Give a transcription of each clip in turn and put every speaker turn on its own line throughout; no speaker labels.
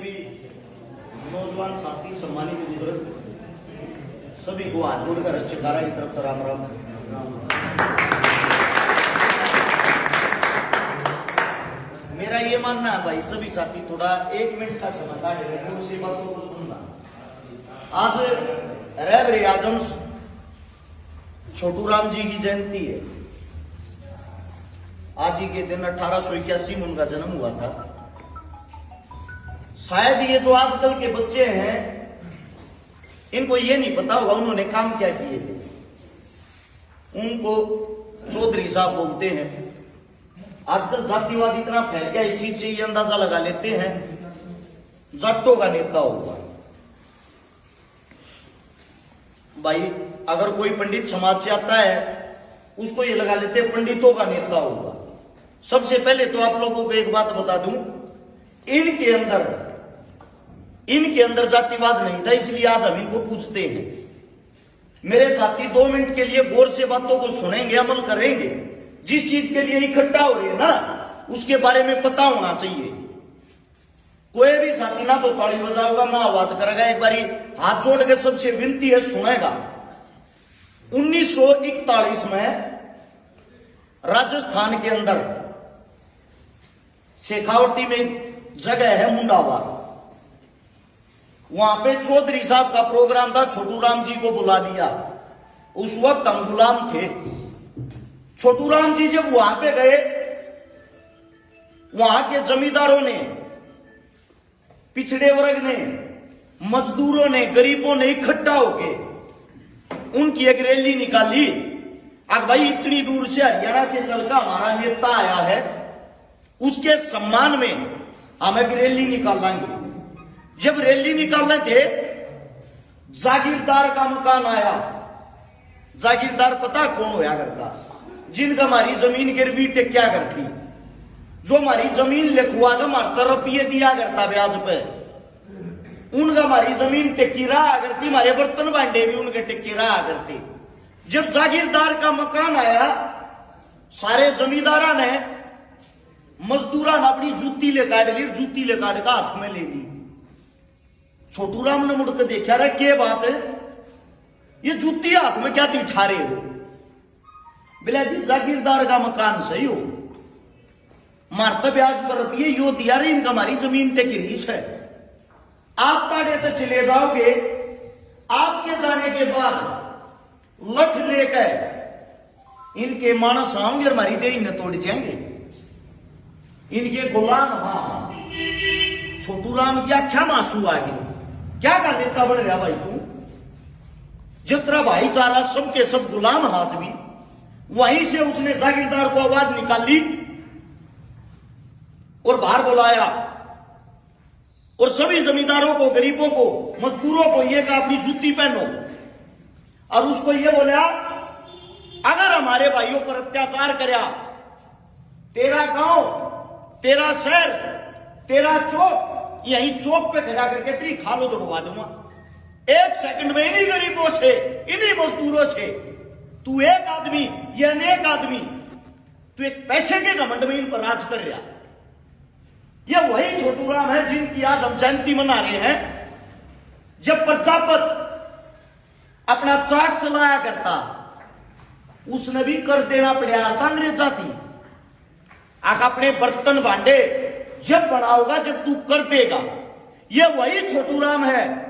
भी नौजवान साथी सम्मानित बुजुर्ग सभी को हाथ जोड़कर शिकारा की तरफ राम राम। मेरा ये मानना है भाई, सभी साथी थोड़ा 1 मिनट का समय काटेंगे उसी बातों को सुनना। आज रहबर आजम छोटू राम जी की जयंती है। आज ही के दिन 1881 में उनका जन्म हुआ था। शायद ये जो आजकल के बच्चे हैं इनको ये नहीं पता होगा उन्होंने काम क्या किए थे। उनको चौधरी साहब बोलते हैं। आजकल जातिवाद इतना फैल गया, इस चीज से ये अंदाजा लगा लेते हैं जट्टों का नेता होगा। भाई अगर कोई पंडित समाज से आता है उसको ये लगा लेते हैं पंडितों का नेता होगा। सबसे पहले तो आप लोगों को एक बात बता दूं, इनके अंदर जातिवाद नहीं था, इसलिए आज हम इनको पूछते हैं। मेरे साथी 2 मिनट के लिए गौर से बातों को सुनेंगे, अमल करेंगे। जिस चीज के लिए इकट्ठा हो रहे हैं ना उसके बारे में पता होना चाहिए। कोई भी साथी ना तो ताली बजाओगा ना आवाज करेगा, एक बारी हाथ जोड़ के सबसे विनती है सुनेगा। 1941 में राजस्थान के अंदर शेखावटी में जगह है मुंडावा, वहां पे चौधरी साहब का प्रोग्राम था। छोटू राम जी को बुला दिया। उस वक्त हम गुलाम थे। छोटू राम जी जब वहां पे गए, वहां के जमींदारों ने, पिछड़े वर्ग ने, मजदूरों ने, गरीबों ने इकट्ठा होके उनकी एक रैली निकाली। अब भाई इतनी दूर से हरियाणा से चलकर हमारा नेता आया है, उसके सम्मान में हम एक रैली निकालेंगे। जब रैली निकालने थे जागीरदार का मकान आया। जागीरदार पता कौन होया करता? जिनका हमारी जमीन गिरवी टेक्या करती, जो हमारी जमीन लिखवा कर हमारे रुपये दिया करता ब्याज पे, उनका हमारी जमीन टेक्की रहा करती। हमारे बर्तन भांडे भी उनके टेक्की रहा करते। जब जागीरदार का मकान आया, सारे जमींदारा ने, मजदूरा ने अपनी जूती ले काट ली, जूती ले काट का हाथ में ले ली। छोटू राम ने मुड़कर देखा, रहा क्या बात है, ये जूती हाथ में क्या दिखा रहे हो? बोला जी जागीरदार का मकान सही हो, मारता ब्याज पर रुपये यो दिया रही, इनका हमारी जमीन टेकी रीस है। आप काटे तो चले जाओगे, आपके जाने के बाद लठ लेकर इनके मानस आएंगे, हमारी देही में तोड़ जाएंगे इनके गुलाम। हाँ, छोटू राम की आख्या मासू आ गई। क्या कर नेता बन रहा भाई तू? जितना भाईचारा सबके सब गुलाम हाथ भी। वहीं से उसने जागीरदार को आवाज निकाली और बाहर बुलाया और सभी जमींदारों को, गरीबों को, मजदूरों को ये कहा अपनी जूती पहनो। और उसको ये बोला, अगर हमारे भाइयों पर अत्याचार करया, तेरा गांव, तेरा शहर, तेरा चौक, यहीं चौक पे खड़ा करके तेरी खालो दौड़वा दूंगा। 1 सेकंड में इन्हीं गरीबों से, इन्हीं मजदूरों से, तू एक आदमी, ये अनेक आदमी, तू एक पैसे के घमंड में इन पर राज कर रहा। ये वही छोटू राम है जिनकी आज हम जयंती मना रहे हैं। जब प्रजापत अपना चाक चलाया करता, उसने भी कर देना पड़ा था अंग्रेजा थी। आका अपने बर्तन भांडे जब बनाओगा, जब तू कर देगा। ये वही छोटू राम है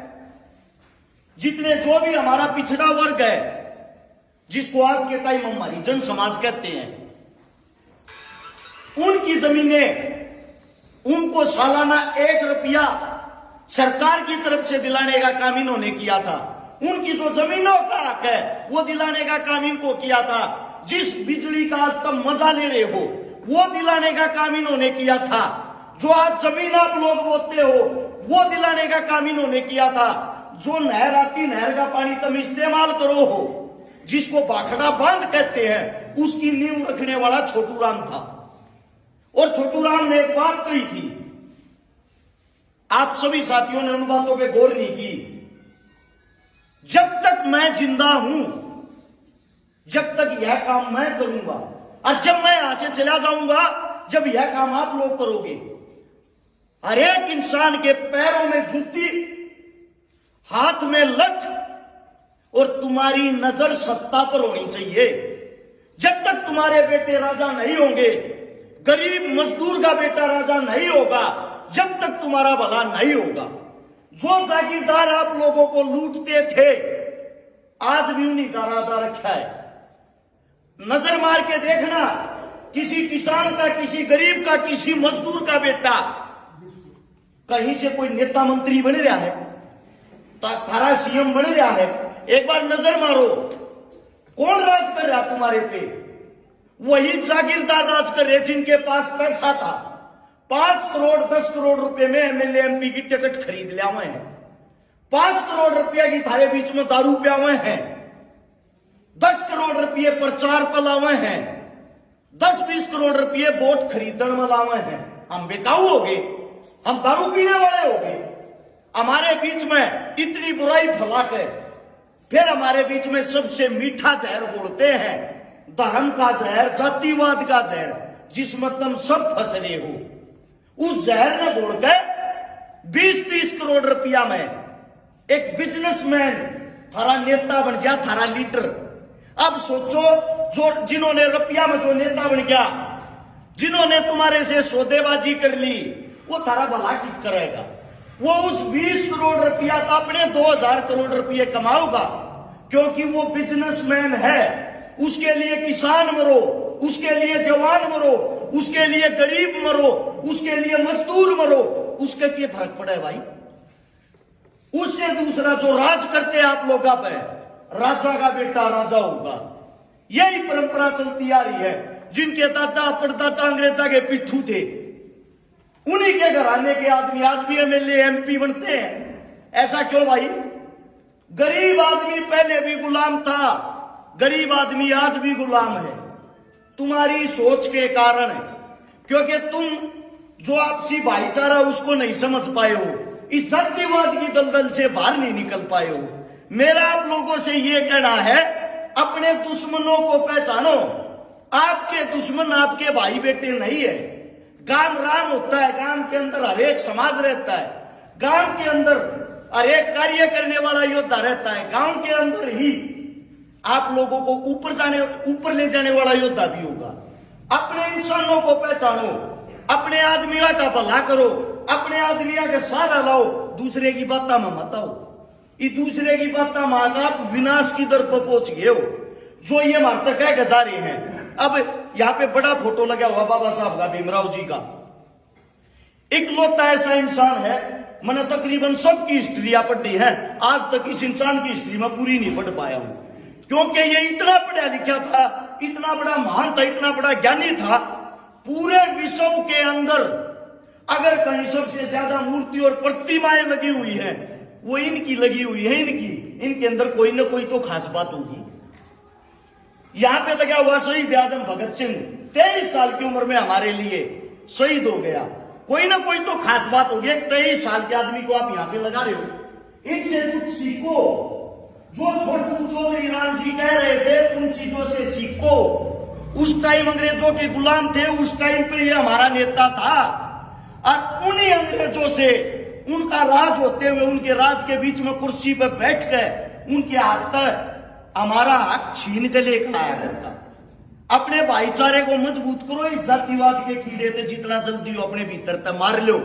जितने जो भी हमारा पिछड़ा वर्ग है, जिसको आज के टाइम हमारी जन समाज कहते हैं, उनकी जमीनें उनको सालाना 1 रुपया सरकार की तरफ से दिलाने का काम इन्होंने किया था। उनकी जो जमीनों का हक है वो दिलाने का काम इनको किया था। जिस बिजली का आज तक मजा ले रहे हो वो दिलाने का काम इन्होंने किया था। जो आज जमीन आप लोग बोते हो वो दिलाने का काम इन्होंने किया था। जो नहर आती, नहर का पानी तुम इस्तेमाल करो हो, जिसको भाखड़ा बांध कहते हैं, उसकी नींव रखने वाला छोटू राम था। और छोटू राम ने एक बात कही थी, आप सभी साथियों ने उन बातों पे गौर नहीं की। जब तक मैं जिंदा हूं, जब तक यह काम मैं करूंगा, और जब मैं यहां से चला जाऊंगा, जब यह काम आप लोग करोगे। हर एक इंसान के पैरों में जूती, हाथ में लठ, और तुम्हारी नजर सत्ता पर होनी चाहिए। जब तक तुम्हारे बेटे राजा नहीं होंगे, गरीब मजदूर का बेटा राजा नहीं होगा, जब तक तुम्हारा भला नहीं होगा। जो जागीरदार आप लोगों को लूटते थे, आज भी उन्हीं का राजा रखा है। नजर मार के देखना, किसी किसान का, किसी गरीब का, किसी मजदूर का बेटा कहीं से कोई नेता मंत्री बन रहा है, थारा सीएम बन रहा है, एक बार नजर मारो, कौन राज कर रहा तुम्हारे पे? वही जागीरदार राज कर रहे जिनके पास पैसा था। 5 करोड़ 10 करोड़ रुपए में एमएलए एमपी की टिकट खरीद लिया हुए हैं। 5 करोड़ रुपया की थारे बीच में दारू पिया हुए हैं। 10 करोड़ रुपये प्रचार पर लावे हैं। 10-20 करोड़ रुपये वोट खरीदने में लावे हैं। हम बेकाऊ हो गए, हम दारू पीने वाले हो गए। हमारे बीच में इतनी बुराई फैला के फिर हमारे बीच में सबसे मीठा जहर बोलते हैं, धर्म का जहर, जातिवाद का जहर, जिसमें तुम सब फंस रहे हो। उस जहर ने बोल के 20-30 करोड़ रुपया में एक बिजनेसमैन थारा नेता बन गया, थारा लीडर। अब सोचो, जो जिन्होंने रुपया में जो नेता बन गया, जिन्होंने तुम्हारे से सौदेबाजी कर ली, वो थारा भला किस करेगा? वो उस 20 करोड़ रुपया का अपने 2000 करोड़ रुपये कमाओगा, क्योंकि वो बिजनेसमैन है। उसके लिए किसान मरो, उसके लिए जवान मरो, उसके लिए गरीब मरो, उसके लिए मजदूर मरो, उसके क्या फर्क पड़ा है भाई? उससे दूसरा जो राज करते हैं आप लोगों पे, राजा का बेटा राजा होगा। यही परंपरा चलती आ रही है। जिनके दादा परदादा अंग्रेजा के पिट्ठू थे, उन्हीं के घराने के आदमी आज भी एमएलए एमपी बनते हैं। ऐसा क्यों भाई? गरीब आदमी पहले भी गुलाम था, गरीब आदमी आज भी गुलाम है, तुम्हारी सोच के कारण है। क्योंकि तुम जो आपसी भाईचारा उसको नहीं समझ पाए हो, इस जातिवाद की दलदल से बाहर नहीं निकल पाए हो। मेरा आप लोगों से यह कहना है, अपने दुश्मनों को पहचानो। आपके दुश्मन आपके भाई बेटे नहीं है। गांव राम होता है, गांव के अंदर हर एक समाज रहता है, गांव के अंदर हर एक कार्य करने वाला योद्धा रहता है, गांव के अंदर ही आप लोगों को ऊपर ले जाने वाला योद्धा भी होगा। अपने इंसानों को पहचानो, अपने आदमियों का भला करो, अपने आदमियों के सहारा लाओ, दूसरे की बात में मत आओ। इस दूसरे की बात में आप विनाश की दर पर पहुंच गए हो। जो ये मारता कह के जा रहे हैं। अब यहाँ पे बड़ा फोटो लगा हुआ बाबा साहब का, भीमराव जी का। इकलौता ऐसा इंसान है, मैंने तकरीबन सबकी हिस्ट्रिया पढ़ी है, आज तक इस इंसान की हिस्ट्री में पूरी नहीं पढ़ पाया हूं। क्योंकि ये इतना पढ़ा लिखा था, इतना बड़ा महान था, इतना बड़ा ज्ञानी था। पूरे विश्व के अंदर अगर कहीं सबसे ज्यादा मूर्ति और प्रतिमाएं लगी हुई हैं, वो इनकी लगी हुई है। इनके अंदर कोई ना कोई तो खास बात होगी। यहां पे लगा हुआ शहीद आजम भगत सिंह, 23 साल की उम्र में हमारे लिए शहीद हो गया। कोई ना कोई तो खास बात होगी। 23 साल के आदमी को आप यहां पे लगा रहे हो। इनसे कुछ सीखो। जो छोटू चौधरी राम जी कह रहे थे, उन चीजों से सीखो। उस टाइम अंग्रेजों के गुलाम थे, उस टाइम पे ये हमारा नेता था। और उन्हीं अंग्रेजों से उनका राज होते हुए, उनके राज के बीच में कुर्सी पर बैठ कर उनके हाथ तक हमारा हक छीन के लेकर आया करता। अपने भाईचारे को मजबूत करो। इस जातिवाद के कीड़े से जितना जल्दी हो अपने भीतर तक मार लो।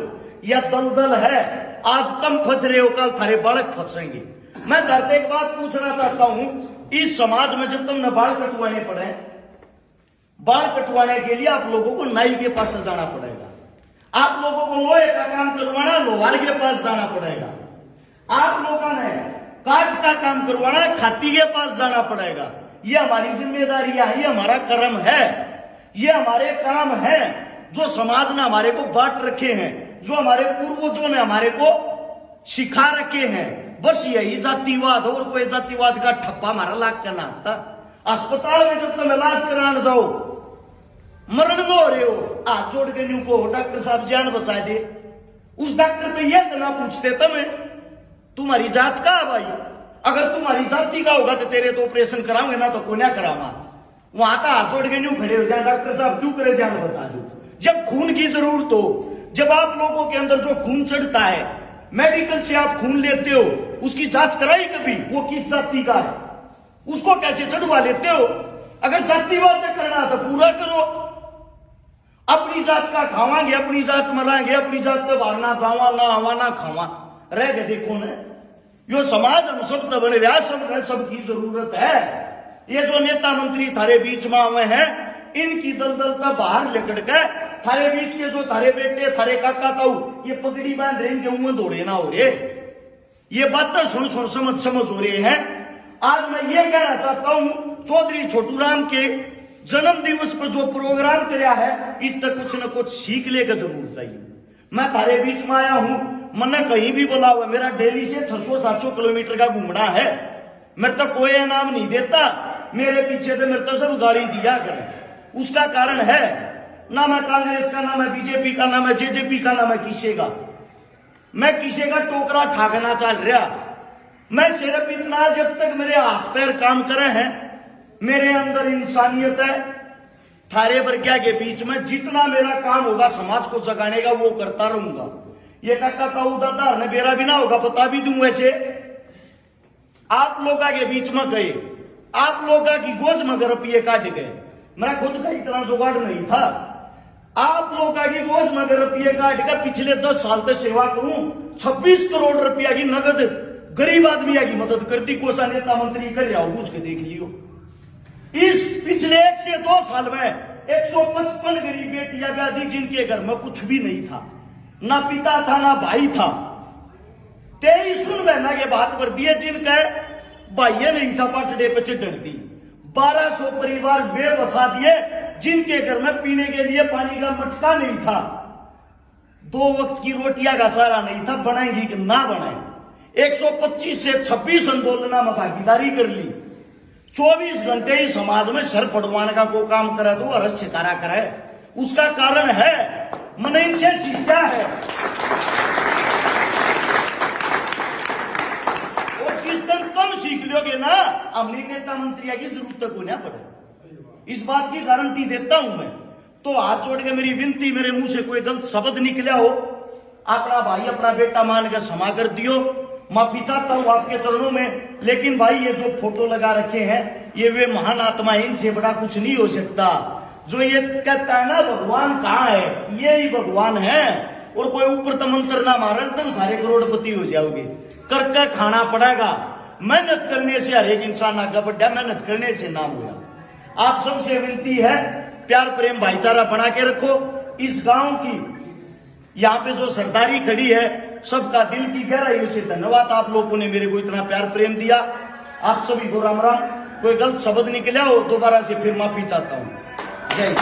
यह दलदल है, आज तुम फंस रहे हो, कल थारे बालक फंसेंगे। मैं धरते एक बात पूछना चाहता हूं, इस समाज में जब तुमने बाल कटवाने पड़े, बाल कटवाने के लिए आप लोगों को नाई के पास जाना पड़ेगा। आप लोगों को लोहे का काम करवाना, लोहार के पास जाना पड़ेगा। आप लोगों ने काट का काम करवाना, खाती के पास जाना पड़ेगा। ये हमारी जिम्मेदारी है, ये हमारा कर्म है, ये हमारे काम है जो समाज ने हमारे को बांट रखे हैं, जो हमारे पूर्वजों ने हमारे को सिखा रखे हैं। बस यही जातिवाद, और कोई जातिवाद का ठप्पा हमारा लाग करना आता। अस्पताल में जब तुम इलाज कराने जाओ, मरण में हो रहे हो, हाथ जोड़ के न्यू को डॉक्टर साहब जान बचा दे। उस डॉक्टर तो यह ना पूछते तुम्हारी जात का है भाई। अगर तुम्हारी जाति का होगा तो तेरे तो ऑपरेशन कराओगे ना, तो को ना करामा। वहां का हाथ जोड़ के न्यू खड़े हो जाए, डॉक्टर साहब क्यों करे जान बचा दो। जब खून की जरूरत हो, जब आप लोगों के अंदर जो खून चढ़ता है, मेडिकल से आप खून लेते हो, उसकी जांच कराई कभी? वो किस जाति का है, उसको कैसे चढ़वा लेते हो? अगर जातिवाद करना तो पूरा करो। अपनी जात का खावांगे, अपनी जात मरांगे, अपनी जात पे भागना जावा ना आवा ना खावा रह गए। देखो न, यो समाज हम सब तो बने रहा, सबकी जरूरत है। ये जो नेता मंत्री थारे बीच में आवे हैं, इनकी दलदल का बाहर लेकर के थारे बीच के जो थारे बेटे थारे काका ताऊ ये पगड़ी बांध रहे, इनके मुंह दौड़े ना हो रहे। ये बात सुन सुन समझ हो रहे हैं। आज मैं ये कहना चाहता हूं, चौधरी छोटू राम के जन्म दिवस पर जो प्रोग्राम किया है, इस तक कुछ न कुछ सीख लेकर जरूर चाहिए। मैं थारे बीच में आया हूं, मैंने कहीं भी बोला हुआ, मेरा डेली से 600-700 किलोमीटर का घूमना है। मेरे तो कोई इनाम नहीं देता, मेरे पीछे तो मेरे तो सब गाड़ी दिया करें। उसका कारण है ना मैं कांग्रेस का, ना मैं बीजेपी का, ना मैं जेजेपी का, ना मैं किसी का। मैं किसी का टोकरा ठाकना चल रहा। मैं सिर्फ इतना, जब तक मेरे हाथ पैर काम करे हैं, मेरे अंदर इंसानियत है, थारे वर्ग्या के बीच में जितना मेरा काम होगा समाज को जगाने का वो करता रहूंगा। ये काका ताऊ दादा ने मेरा भी ना होगा, बता भी दूं। वैसे आप लोगों के बीच में गए, आप लोगों की गोद में रुपये काट गए, मेरा खुद का इतना जुगाड़ नहीं था। आप लोगों की गोद में रुपये काट कर पिछले 10 साल तक सेवा करूं, 26 करोड़ रुपया की नगद गरीब आदमी की मदद करती। कोसा नेता मंत्री कर रहा हो, पूछ के देख लियो। इस पिछले 1 से 2 साल में 155 गरीब बेटियां ब्याह दी, जिनके घर में कुछ भी नहीं था, ना पिता था ना भाई था। 23 सुन बहना के बात कर दिए, जिनका भाइया नहीं था, पटड़े पे चढ़ दी। 1200 परिवार वे बसा दिए, जिनके घर में पीने के लिए पानी का मटका नहीं था, 2 वक्त की रोटियां का सारा नहीं था। बनाएंगी कि ना बनाए? 125 से 26 आंदोलन में भागीदारी कर ली। 24 घंटे ही समाज में सर पड़वाने का कोई काम करे तो अरस छिकारा करे। उसका कारण है मैंने इनसे सीखा है। और जिस दिन तुम सीख लोगे ना, अपनी नेता मंत्री की जरूरत तक होना पड़े, इस बात की गारंटी देता हूं मैं। तो हाथ जोड़ के मेरी विनती, मेरे मुंह से कोई गलत शब्द निकला हो, अपना भाई अपना बेटा मान के क्षमा कर दियो। माफी चाहता हूं आपके चरणों में। लेकिन भाई ये जो फोटो लगा रखे हैं, ये वे महान आत्मा है, इनसे बड़ा कुछ नहीं हो सकता। जो ये कहता है ना भगवान कहाँ है, ये ही भगवान है। और कोई ऊपर तो मंत्र ना मारे तुम सारे करोड़पति हो जाओगे। करके खाना पड़ेगा। मेहनत करने से हर एक इंसान आगे बढ़ा, मेहनत करने से नाम हुआ। आप सबसे विनती है, प्यार प्रेम भाईचारा बना के रखो। इस गांव की यहाँ पे जो सरदारी खड़ी है, सबका दिल की गहराइयों से धन्यवाद। आप लोगों ने मेरे को इतना प्यार प्रेम दिया। आप सभी को राम राम। कोई गलत शब्द निकला हो दोबारा से फिर माफी चाहता हूं। जय हिंद।